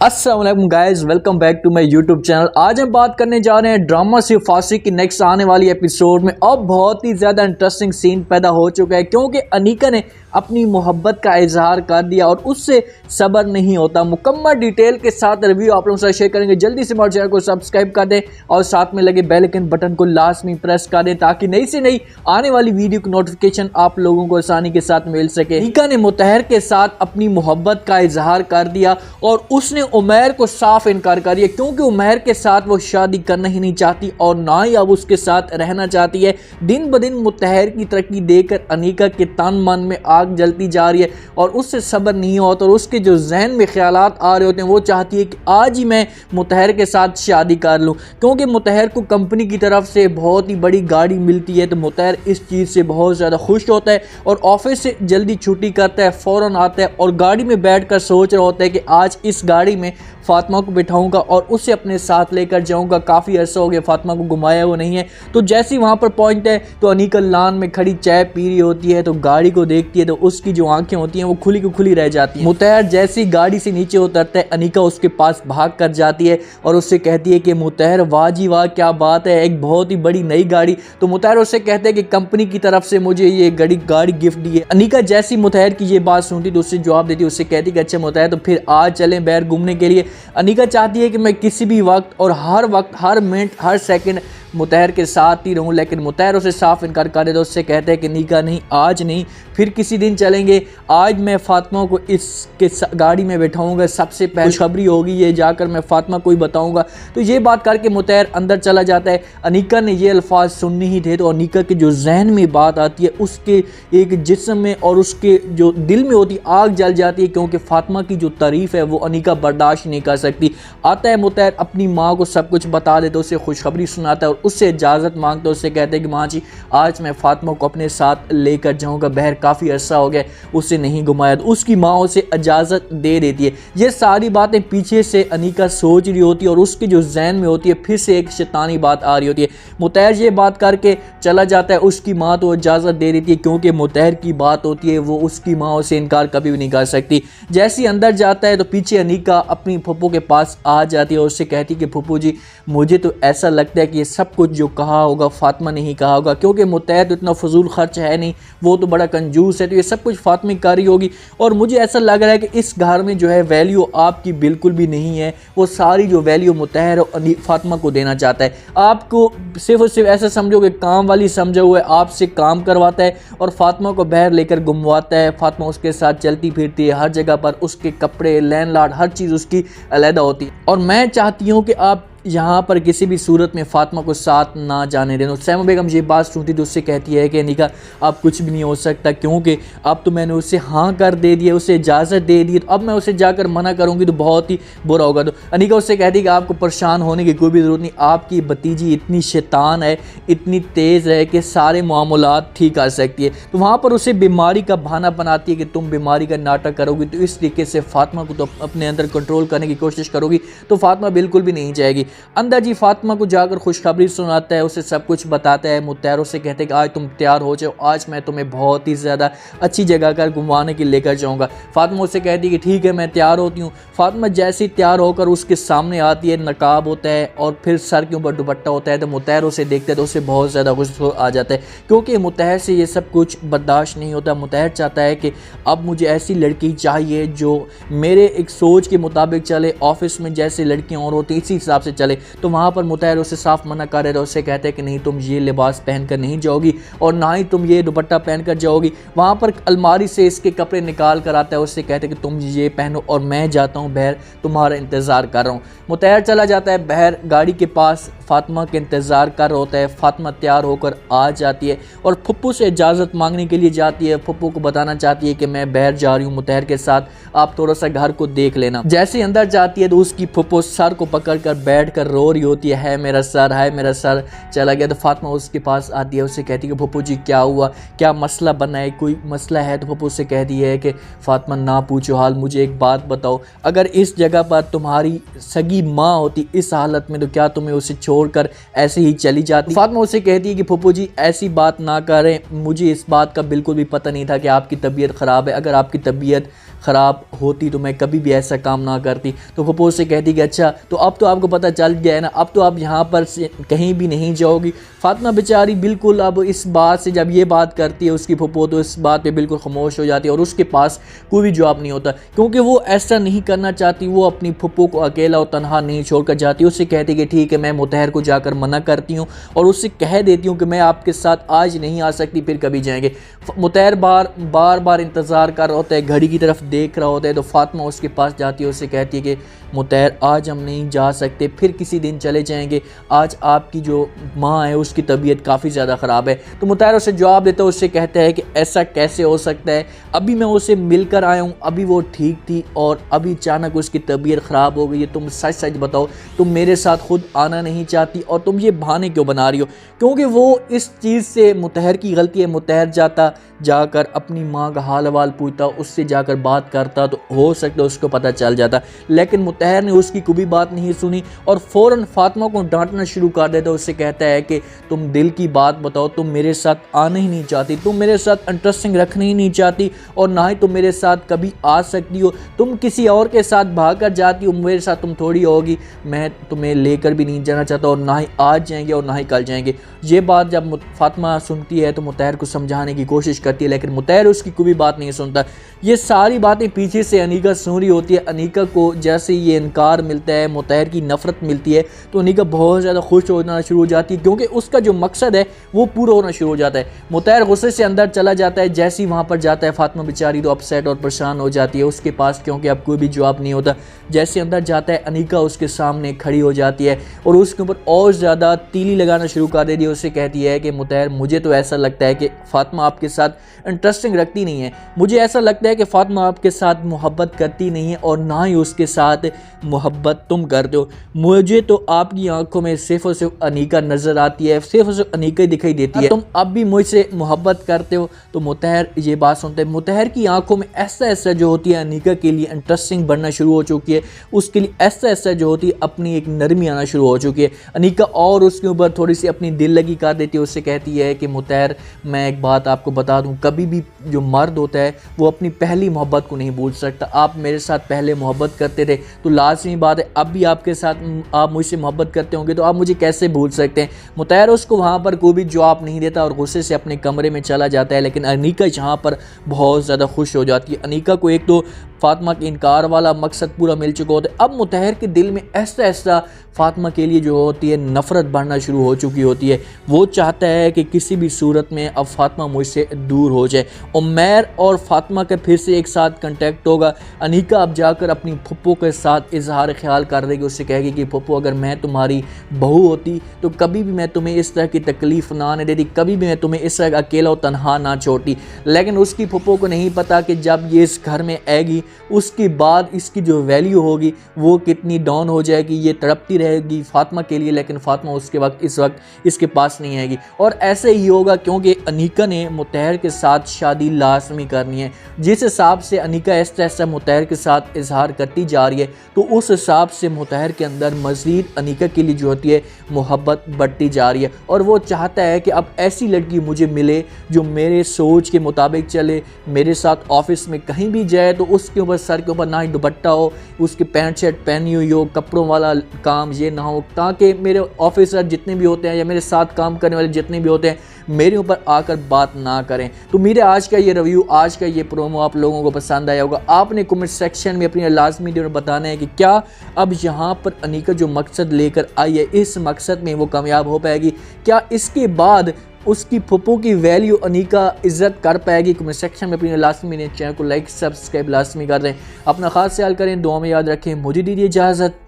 अस्सलाम वालेकुम guys, welcome back to my YouTube channel. आज हम बात करने जा रहे हैं ड्रामा सिर्फ फांसी की नेक्स्ट आने वाली एपिसोड में। अब बहुत ही ज़्यादा इंटरेस्टिंग सीन पैदा हो चुका है क्योंकि अनीका ने अपनी मोहब्बत का इजहार कर दिया और उससे सब्र नहीं होता। मुकम्मल डिटेल के साथ रिव्यू आप लोगों से शेयर करेंगे। जल्दी से हमारे चैनल को सब्सक्राइब कर दें और साथ में लगे बेल आइकन बटन को लास्ट में प्रेस कर दें ताकि नई से नई आने वाली वीडियो की नोटिफिकेशन आप लोगों को आसानी के साथ मिल सके। अनीका ने मुतहर के साथ अपनी मोहब्बत का इजहार कर दिया और उसने उमैर को साफ इनकार कर दिया क्योंकि उमैर के साथ वो शादी करना ही नहीं चाहती और ना ही अब उसके साथ रहना चाहती है। दिन ब दिन मुतहर की तरक्की देखकर अनीका के तन मन में आग जलती जा रही है और उससे सब्र नहीं होता और उसके जो जहन में ख्यालात आ रहे होते हैं वो चाहती है कि आज ही मैं मुतहर के साथ शादी कर लूँ क्योंकि मुतहर को कंपनी की तरफ से बहुत ही बड़ी गाड़ी मिलती है। तो मुतहर इस चीज़ से बहुत ज़्यादा खुश होता है और ऑफिस से जल्दी छुट्टी करता है, फ़ौरन आता है और गाड़ी में बैठ कर सोच रहा होता है कि आज इस गाड़ी में फातिमा को बिठाऊंगा और उसे अपने साथ लेकर जाऊंगा। काफ़ी अर्सा हो गया फातिमा को घुमाया हुआ नहीं है। तो जैसे ही वहाँ पर पहुँचता है तो अनीका लान में खड़ी चाय पी रही होती है तो गाड़ी को देखती है तो उसकी जो आंखें होती हैं वो खुली की खुली रह जाती हैं। मुतहर जैसे ही गाड़ी से नीचे उतरता है अनीका उसके पास भाग कर जाती है और उससे कहती है कि मुतहर वाह जी वाह, क्या बात है, एक बहुत ही बड़ी नई गाड़ी। तो मुतहर उससे कहते हैं कि कंपनी की तरफ से मुझे ये गाड़ी गिफ्ट दी है। अनीका जैसी मुतहर की ये बात सुनती तो उससे जवाब देती, उससे कहती कि अच्छा मुतहर तो फिर आज चलें बाहर घूमने के लिए। अनीका चाहती है कि मैं किसी भी वक्त और हर वक्त, हर मिनट, हर सेकंड मुतहर के साथ ही रहूं, लेकिन मुतहर उसे साफ इनकार कर देता। उससे कहते हैं कि अनीका नहीं, आज नहीं, फिर किसी दिन चलेंगे। आज मैं फातिमा को इसके गाड़ी में बैठाऊंगा, सबसे पहले खुशखबरी होगी ये जाकर मैं फातिमा को ही बताऊंगा। तो ये बात करके मुतहर अंदर चला जाता है। अनीका ने ये अल्फाज सुनने ही थे तो अनीका के जो जहन में बात आती है उसके एक जिस्म में और उसके जो दिल में होती आग जल जाती है क्योंकि फातिमा की जो तारीफ़ है वो अनीका बर्दाश्त नहीं कर सकती। आता है मुतहर अपनी माँ को सब कुछ बता देता, उससे खुशखबरी सुनाता है और उससे इजाज़त मांगता है। उससे कहते हैं कि माँ जी आज मैं फातिमा को अपने साथ लेकर जाऊँगा, बहर काफ़ी अर्सा हो गया उससे नहीं घुमाया। तो उसकी माँ उसे इजाज़त दे देती है। ये सारी बातें पीछे से अनीका सोच रही होती है और उसके जो जहन में होती है फिर से एक शैतानी बात आ रही होती है। मुतहर ये बात करके चला जाता है, उसकी माँ तो इजाज़त दे देती है क्योंकि मुतहर की बात होती है वो उसकी माँ से इनकार कभी भी नहीं कर सकती। जैसे ही अंदर जाता है तो पीछे अनीका अपनी फूफो के पास आ जाती है और उससे कहती है कि फूफो जी मुझे तो ऐसा लगता है कि ये सब कुछ जो कहा होगा फातिमा ने ही कहा होगा क्योंकि मुतहर तो इतना फजूल खर्च है नहीं, वो तो बड़ा कंजूस है, तो ये सब कुछ फातिमा कर रही होगी। और मुझे ऐसा लग रहा है कि इस घर में जो है वैल्यू आपकी बिल्कुल भी नहीं है, वो सारी जो वैल्यू मुतहर और फातिमा को देना चाहता है। आपको सिर्फ और सिर्फ ऐसा समझोगे काम वाली समझा हुआ है, आपसे काम करवाता है और फातिमा को बाहर लेकर घुमवाता है। फातिमा उसके साथ चलती फिरती है हर जगह पर, उसके कपड़े, लैंडलॉर्ड, हर चीज़ उसकी अलहदा होती है। और मैं चाहती हूँ कि आप यहाँ पर किसी भी सूरत में फातिमा को साथ ना जाने दें। सैमा बेगम ये बात सुनती तो उससे कहती है कि अनीका अब कुछ भी नहीं हो सकता क्योंकि अब तो मैंने उसे हाँ कर दे दिया, उसे इजाज़त दे दी, तो अब मैं उसे जाकर मना करूँगी तो बहुत ही बुरा होगा। तो अनीका उससे कहती है कि आपको परेशान होने की कोई भी ज़रूरत नहीं, आपकी भतीजी इतनी शैतान है, इतनी तेज़ है कि सारे मामलात ठीक कर सकती है। तो वहाँ पर उसे बीमारी का बहाना बनाती है कि तुम बीमारी का नाटक करोगी तो इस तरीके से फातिमा को तो अपने अंदर कंट्रोल करने की कोशिश करोगी तो फातिमा बिल्कुल भी नहीं जाएगी। अंदर जी फातिमा को जाकर खुशखबरी सुनाता है, उसे सब कुछ बताता है। मुतहर से कहते हैं कि आज तुम तैयार हो जाओ, आज मैं तुम्हें बहुत ही ज़्यादा अच्छी जगह कर घुमाने के लेकर जाऊंगा। फातिमा उससे कहती है कि ठीक है मैं तैयार होती हूँ। फातिमा जैसे ही तैयार होकर उसके सामने आती है, नकाब होता है और फिर सर के ऊपर दुपट्टा होता है। तो मुतहर उसे देखते हैं तो उसे बहुत ज़्यादा गुस्सा आ जाता है क्योंकि मुतहर से ये सब कुछ बर्दाश्त नहीं होता। मुतहर चाहता है कि अब मुझे ऐसी लड़की चाहिए जो मेरे एक सोच के मुताबिक चले, ऑफिस में जैसे लड़कियाँ और होती इसी हिसाब से चले। तो वहाँ पर मुतहर उसे साफ मना कर रहे थे, उससे कहते हैं कि नहीं तुम ये लिबास पहनकर नहीं जाओगी और ना ही तुम ये दुपट्टा पहनकर जाओगी। वहाँ पर अलमारी से इसके कपड़े निकाल कर आता है, उससे कहते हैं कि तुम ये पहनो और मैं जाता हूँ बहर, तुम्हारा इंतज़ार कर रहा हूँ। मुतहर चला जाता है बहर, गाड़ी के पास फातिमा के इंतज़ार कर रहा होता है। फातिमा तैयार होकर आ जाती है और फुप्पू से इजाज़त मांगने के लिए जाती है। फुप्पू को बताना चाहती है कि मैं बहर जा रही हूँ मुतहर के साथ, आप थोड़ा सा घर को देख लेना। जैसे अंदर जाती है तो उसकी फुप्पू सर को पकड़ कर बैठ कर रो रही होती है मेरा सर, है मेरा सर चला गया। तो फातिमा उसके पास आती है, उससे कहती है कि फुप्पू जी क्या हुआ, क्या मसला बना है, कोई मसला है? तो फुप्पू से कहती है कि फातिमा ना पूछो हाल, मुझे एक बात बताओ, अगर इस जगह पर तुम्हारी सगी माँ होती इस हालत में तो क्या तुम्हें उसे छोड़कर ऐसे ही चली जाती? फातिमा उससे कहती है कि फुप्पू जी ऐसी बात ना करें, मुझे इस बात का बिल्कुल भी पता नहीं था कि आपकी तबीयत ख़राब है। अगर आपकी तबीयत ख़राब होती तो मैं कभी भी ऐसा काम ना करती। तो फुप्पो उससे कहती कि अच्छा तो अब तो आपको पता चल गया है ना, अब तो आप यहाँ पर से कहीं भी नहीं जाओगी। फातिमा बेचारी बिल्कुल अब इस बात से जब ये बात करती है उसकी फुप्पो, तो इस बात पे बिल्कुल खामोश हो जाती है और उसके पास कोई भी जवाब नहीं होता, क्योंकि वो ऐसा नहीं करना चाहती। वो अपनी फुप्पो को अकेला और तनहा नहीं छोड़कर जाती। उससे कहती कि ठीक है, मैं मुतहर को जाकर मना करती हूँ और उससे कह देती हूँ कि मैं आपके साथ आज नहीं आ सकती, फिर कभी जाएंगे। मुतहर बार बार इंतज़ार कर रहा होता है, घड़ी की तरफ देख रहा होता है। तो फातिमा उसके पास जाती है, उससे कहती है कि मुतहर आज हम नहीं जा सकते, फिर किसी दिन चले जाएंगे, आज आपकी जो माँ है उसकी तबीयत काफ़ी ज़्यादा ख़राब है। तो मुतहर उसे जवाब देता है, उससे कहता है कि ऐसा कैसे हो सकता है, अभी मैं उसे मिलकर आया हूँ, अभी वो ठीक थी और अभी अचानक उसकी तबीयत ख़राब हो गई है। तुम सच सच बताओ, तुम मेरे साथ खुद आना नहीं चाहती और तुम ये बहाने क्यों बना रही हो? क्योंकि वो इस चीज़ से मुतहर की गलती है। मुतहर जाकर अपनी माँ का हाल हवाल पूछता, उससे जाकर बात करता तो हो सकता है उसको पता चल जाता, लेकिन मुतहर ने उसकी कोई भी बात नहीं सुनी और फ़ौरन फातिमा को डांटना शुरू कर देता। उससे कहता है कि तुम दिल की बात बताओ, तुम मेरे साथ आना ही नहीं चाहती, तुम मेरे साथ इंटरेस्टिंग रखना ही नहीं चाहती और ना ही तुम मेरे साथ कभी आ सकती हो। तुम किसी और के साथ भाग कर जाती हो, मेरे साथ तुम थोड़ी होगी। मैं तुम्हें लेकर भी नहीं जाना चाहता और ना ही आज जाएंगे और ना ही कल जाएंगे। ये बात जब फातिमा सुनती है तो मुतहर को समझाने की कोशिश करती है, लेकिन मुतहर उसकी कोई भी बात नहीं सुनता। ये सारी बातें पीछे से अनीका सुन रही होती है। अनीका को जैसे ये इनकार मिलता है, मुतहर की नफ़रत मिलती है, तो अनीका बहुत ज़्यादा खुश होना शुरू हो जाती है, क्योंकि उसका जो मकसद है वो पूरा होना शुरू हो जाता है। मुतहर गुस्से से अंदर चला जाता है। जैसे ही वहाँ पर जाता है फातिमा बेचारी तो अपसेट और परेशान हो जाती है उसके पास, क्योंकि अब कोई भी जवाब नहीं होता। जैसे अंदर जाता है अनीका उसके सामने खड़ी हो जाती है और उसके ऊपर और ज़्यादा तीली लगाना शुरू कर देती है। उससे कहती है कि मुतहर, मुझे तो ऐसा लगता है कि फातिमा आपके साथ इंटरेस्टिंग रखती नहीं है, मुझे ऐसा लगता है कि फातिमा आपके साथ मोहब्बत करती नहीं है और ना ही उसके साथ मोहब्बत तुम करते हो। मुझे तो आपकी आंखों में सिर्फ और सिर्फ अनीका नज़र आती है, सिर्फ और सिर्फ अनीका ही दिखाई देती है। तुम अब भी मुझसे मोहब्बत करते हो? तो मुतहर ये बात सुनते हैं। मुतहर की आंखों में ऐसा ऐसा जो होती है अनीका के लिए इंटरेस्टिंग बनना शुरू हो चुकी है, उसके लिए ऐसा ऐसा जो होती है अपनी एक नरमी आना शुरू हो चुकी है। अनीका और उसके ऊपर थोड़ी सी अपनी दिल लगी कर देती है। उससे कहती है कि मुतहर, मैं एक बात आपको बता दूं, कभी भी जो मर्द होता है वो अपनी पहली मोहब्बत को नहीं भूल सकता। आप मेरे साथ पहले मोहब्बत करते थे तो लाजमी बात है अब भी आपके साथ आप मुझसे मोहब्बत करते होंगे, तो आप मुझे कैसे भूल सकते हैं? मुतहर उसको वहाँ पर कोई भी जवाब नहीं देता और गुस्से से अपने कमरे में चला जाता है। लेकिन अनीका यहाँ पर बहुत ज़्यादा खुश हो जाती है। अनीका को एक तो फातिमा के इनकार वाला मकसद पूरा मिल चुका होता है। अब मुतहर के दिल में ऐसा ऐसा फातिमा के लिए जो होती है नफ़रत बढ़ना शुरू हो चुकी होती है। वो चाहता है कि किसी भी सूरत में अब फातिमा मुझसे दूर हो जाए। उमैर और फातिमा का फिर से एक साथ कांटेक्ट होगा। अनीका अब जाकर अपनी फुप्पो के साथ इजहार ख्याल कर देगी। उससे कहेगी कि फुप्पो, अगर मैं तुम्हारी बहू होती तो कभी भी मैं तुम्हें इस तरह की तकलीफ़ ना आने देती, कभी भी मैं तुम्हें इस तरह अकेला और तनहा ना छोड़ती। लेकिन उसकी फुप्पो को नहीं पता कि जब ये इस घर में आएगी उसके बाद इसकी जो वैल्यू होगी वो कितनी डाउन हो जाएगी। ये तड़पती रहेगी फातिमा के लिए, लेकिन फातिमा इस वक्त इसके पास नहीं आएगी। और ऐसे ही होगा क्योंकि अनीका ने मुतहर के साथ शादी लाजमी करनी है। जिस हिसाब से अनीका ऐसा ऐसा मुतहर के साथ इजहार करती जा रही है, तो उस हिसाब से मुतहर के अंदर मज़ीद अनीका के लिए जो होती है मोहब्बत बढ़ती जा रही है। और वो चाहता है कि अब ऐसी लड़की मुझे मिले जो मेरे सोच के मुताबिक चले, मेरे साथ ऑफिस में कहीं भी जाए तो उसके ऊपर सर के ऊपर ना ही दुपट्टा हो, उसकी पैंट शर्ट पहनी हुई हो, कपड़ों वाला काम ये ना हो, ताकि मेरे ऑफिसर जितने भी होते हैं या मेरे साथ काम करने वाले जितने भी होते हैं मेरे ऊपर आकर बात ना करें। तो मेरे आज का ये रिव्यू, आज का ये प्रोमो आप लोगों को पसंद आया होगा। आपने कमेंट सेक्शन में अपनी लाजमी बताना है कि क्या अब यहाँ पर अनीका जो मकसद लेकर आई है इस मकसद में वो कामयाब हो पाएगी? क्या इसके बाद उसकी फुप्पो की वैल्यू अनीका इज्जत कर पाएगी? कमेंट सेक्शन में अपनी लाजमी चैनल को लाइक सब्सक्राइब लाजमी कर दें। अपना खास ख्याल करें, दुआ में याद रखें। मुझे दीजिए इजाज़त।